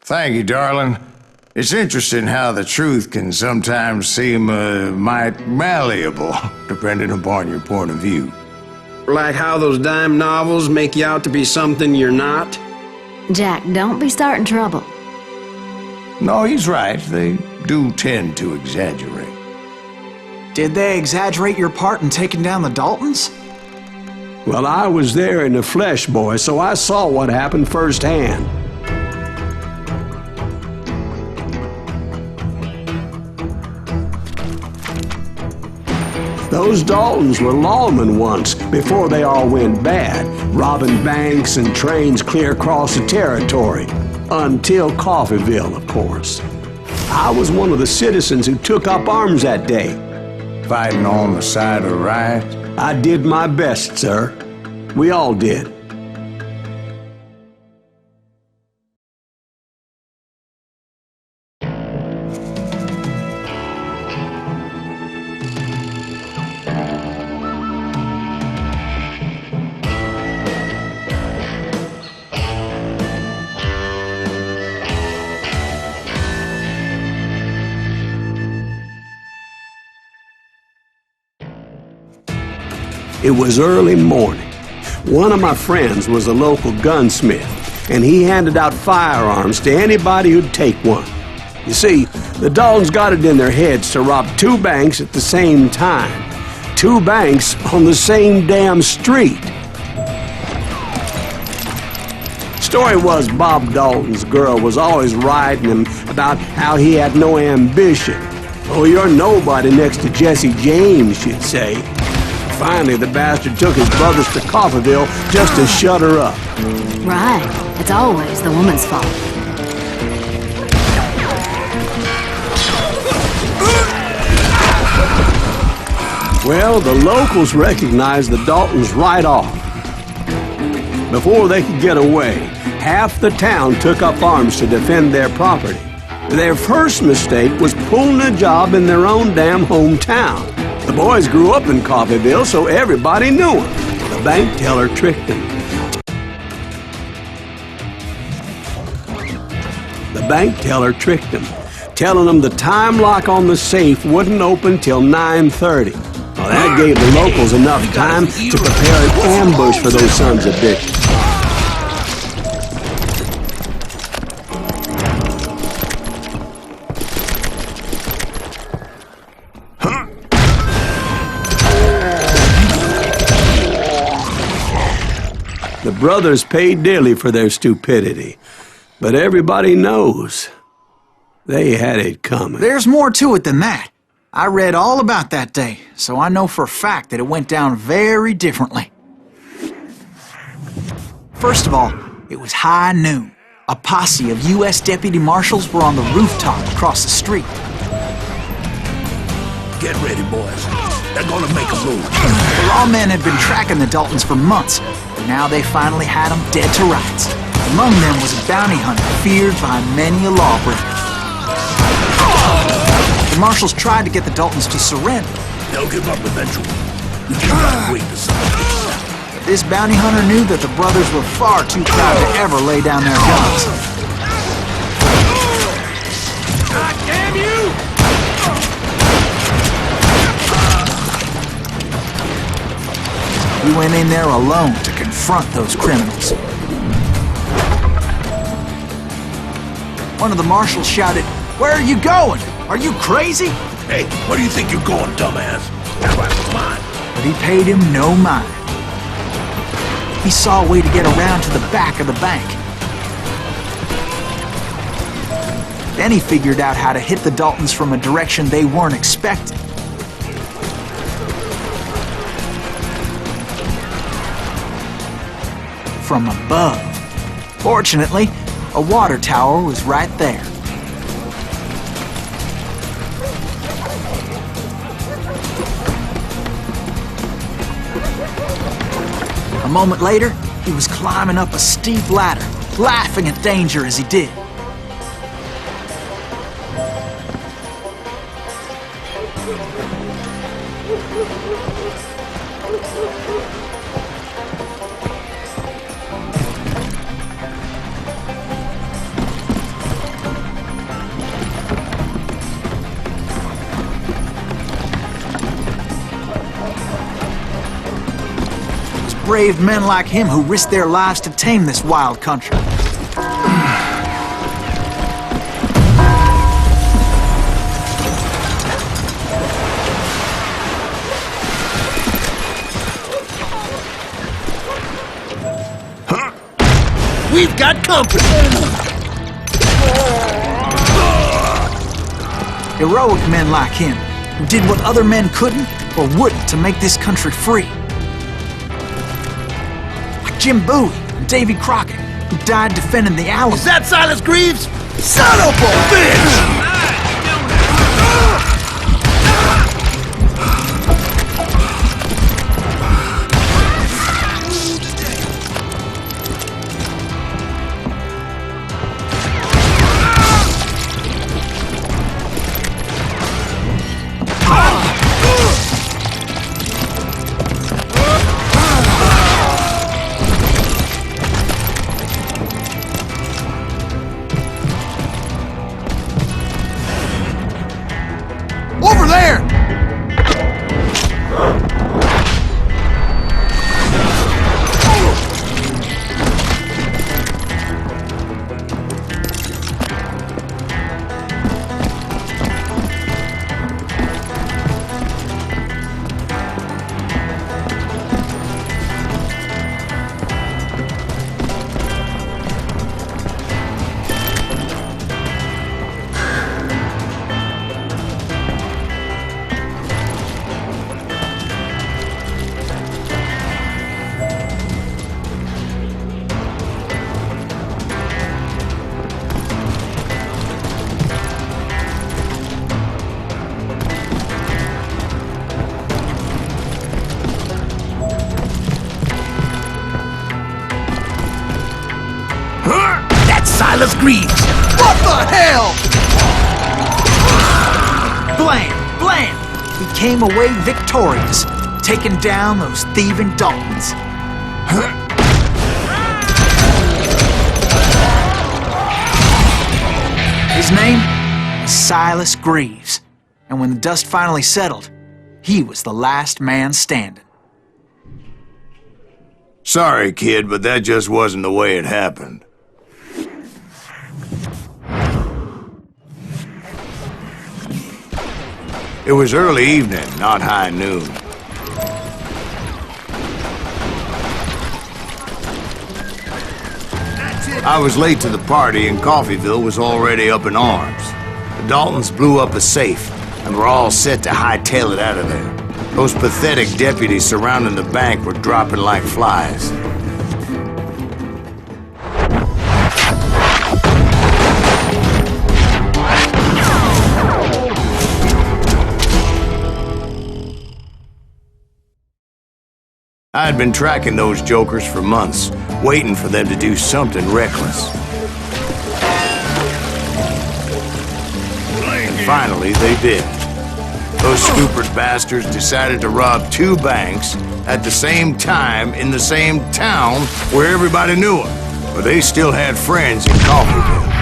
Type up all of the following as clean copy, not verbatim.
Thank you, darling. It's interesting how the truth can sometimes seem might malleable, depending upon your point of view. Like how those dime novels make you out to be something you're not? Jack, don't be starting trouble. No, he's right. They do tend to exaggerate. Did they exaggerate your part in taking down the Daltons? Well, I was there in the flesh, boy, so I saw what happened firsthand. Those Daltons were lawmen once, before they all went bad, robbing banks and trains clear across the territory. Until Coffeeville, of course. I was one of the citizens who took up arms that day. Fighting on the side of right? I did my best, sir. We all did. It was early morning. One of my friends was a local gunsmith, and he handed out firearms to anybody who'd take one. You see, the Daltons got it in their heads to rob 2 banks at the same time. 2 banks on the same damn street. Story was Bob Dalton's girl was always riding him about how he had no ambition. Oh, you're nobody next to Jesse James, she'd say. Finally, the bastard took his brothers to Coffeeville just to shut her up. Right. It's always the woman's fault. Well, the locals recognized the Daltons right off. Before they could get away, half the town took up arms to defend their property. Their first mistake was pulling a job in their own damn hometown. The boys grew up in Coffeeville, so everybody knew him. The bank teller tricked them. The bank teller tricked them, telling them the time lock on the safe wouldn't open till 9:30. Well, that gave the locals enough time to prepare an ambush for those sons of bitches. The brothers paid dearly for their stupidity, but everybody knows they had it coming. There's more to it than that. I read all about that day, so I know for a fact that it went down very differently. First of all, it was high noon. A posse of U.S. deputy marshals were on the rooftop across the street. Get ready, boys. They're gonna make a move. The lawmen had been tracking the Daltons for months, but now they finally had them dead to rights. Among them was a bounty hunter feared by many a lawbreaker. The marshals tried to get the Daltons to surrender. They'll give up eventually. We cannot wait to see this. But this bounty hunter knew that the brothers were far too proud to ever lay down their guns. God damn you! He went in there alone to confront those criminals. One of the marshals shouted, "Where are you going? Are you crazy?" Hey, where do you think you're going, dumbass? That right was mine. But he paid him no mind. He saw a way to get around to the back of the bank. Then he figured out how to hit the Daltons from a direction they weren't expecting. From above. Fortunately, a water tower was right there. A moment later, he was climbing up a steep ladder, laughing at danger as he did. brave men like him who risked their lives to tame this wild country. We've got company! Heroic men like him, who did what other men couldn't or wouldn't to make this country free. Like Jim Bowie and Davy Crockett, who died defending the Alamo. Is that Silas Greaves? Son of a bitch! Over there! That's Silas Greaves! What the hell? Blam! Blam! He came away victorious, taking down those thieving Daltons. His name was Silas Greaves, and when the dust finally settled, he was the last man standing. Sorry, kid, but that just wasn't the way it happened. It was early evening, not high noon. I was late to the party and Coffeyville was already up in arms. The Daltons blew up a safe and were all set to hightail it out of there. Those pathetic deputies surrounding the bank were dropping like flies. I had been tracking those jokers for months, waiting for them to do something reckless. And finally, they did. Those stupid bastards decided to rob 2 banks at the same time in the same town where everybody knew them. But they still had friends in Coffeyville.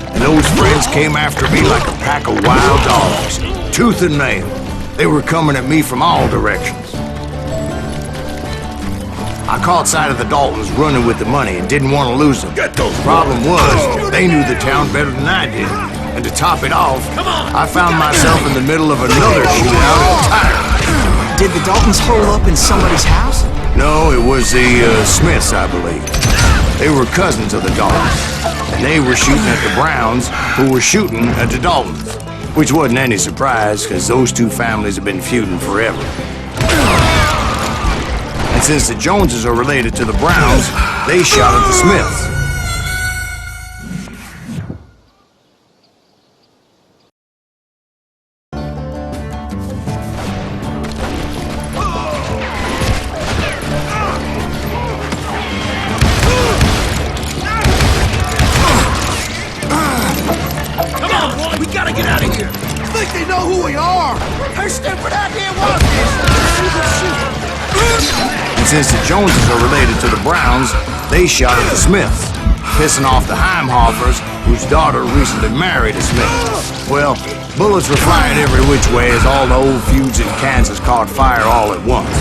And those friends came after me like a pack of wild dogs, tooth and nail. They were coming at me from all directions. I caught sight of the Daltons running with the money and didn't want to lose them. Get those problem was, they knew the town better than I did. And to top it off, I found myself in the middle of another shootout entirely. Did the Daltons hole up in somebody's house? No, it was the Smiths, I believe. They were cousins of the Daltons. And they were shooting at the Browns, who were shooting at the Daltons. Which wasn't any surprise, because those 2 families have been feuding forever. And since the Joneses are related to the Browns, they shot at the Smiths. We gotta get out of here! Think they know who we are? They're And since the Joneses are related to the Browns, they shot at the Smiths, pissing off the Heimhoffers, whose daughter recently married a Smith. Well, bullets were flying every which way as all the old feuds in Kansas caught fire all at once.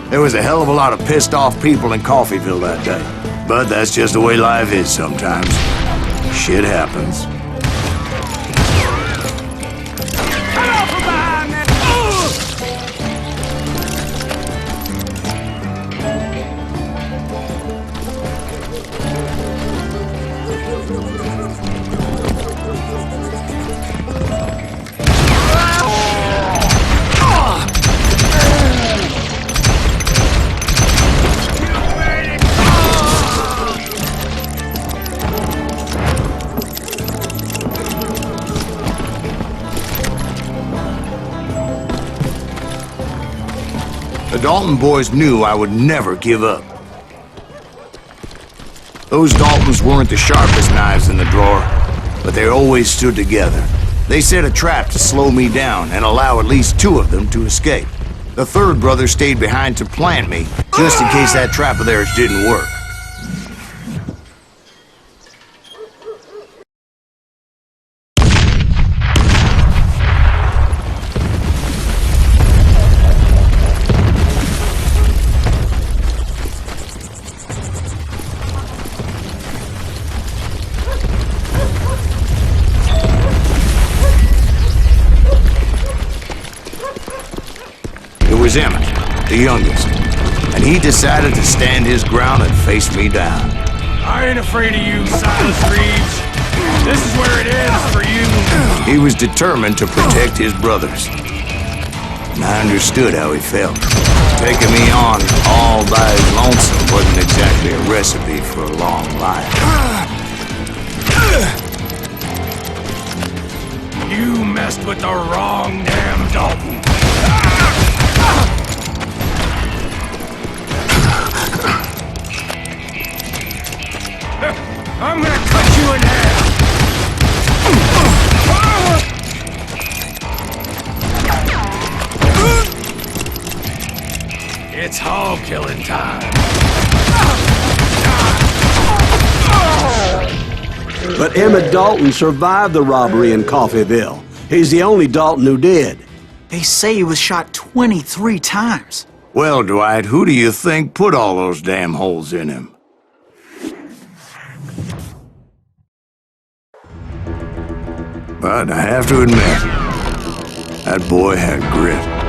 There was a hell of a lot of pissed off people in Coffeyville that day. But that's just the way life is sometimes. Shit happens. The Dalton boys knew I would never give up. Those Daltons weren't the sharpest knives in the drawer, but they always stood together. They set a trap to slow me down and allow at least two of them to escape. The third brother stayed behind to plant me, just in case that trap of theirs didn't work. It was Emmett, the youngest, and he decided to stand his ground and face me down. I ain't afraid of you, Silas Reeves. This is where it ends for you. He was determined to protect his brothers. And I understood how he felt. Taking me on all by his lonesome wasn't exactly a recipe for a long life. You messed with the wrong damn Dalton. I'm gonna cut you in half! It's hog killing time. But Emmett Dalton survived the robbery in Coffeyville. He's the only Dalton who did. They say he was shot 23 times. Well, Dwight, who do you think put all those damn holes in him? But I have to admit, that boy had grit.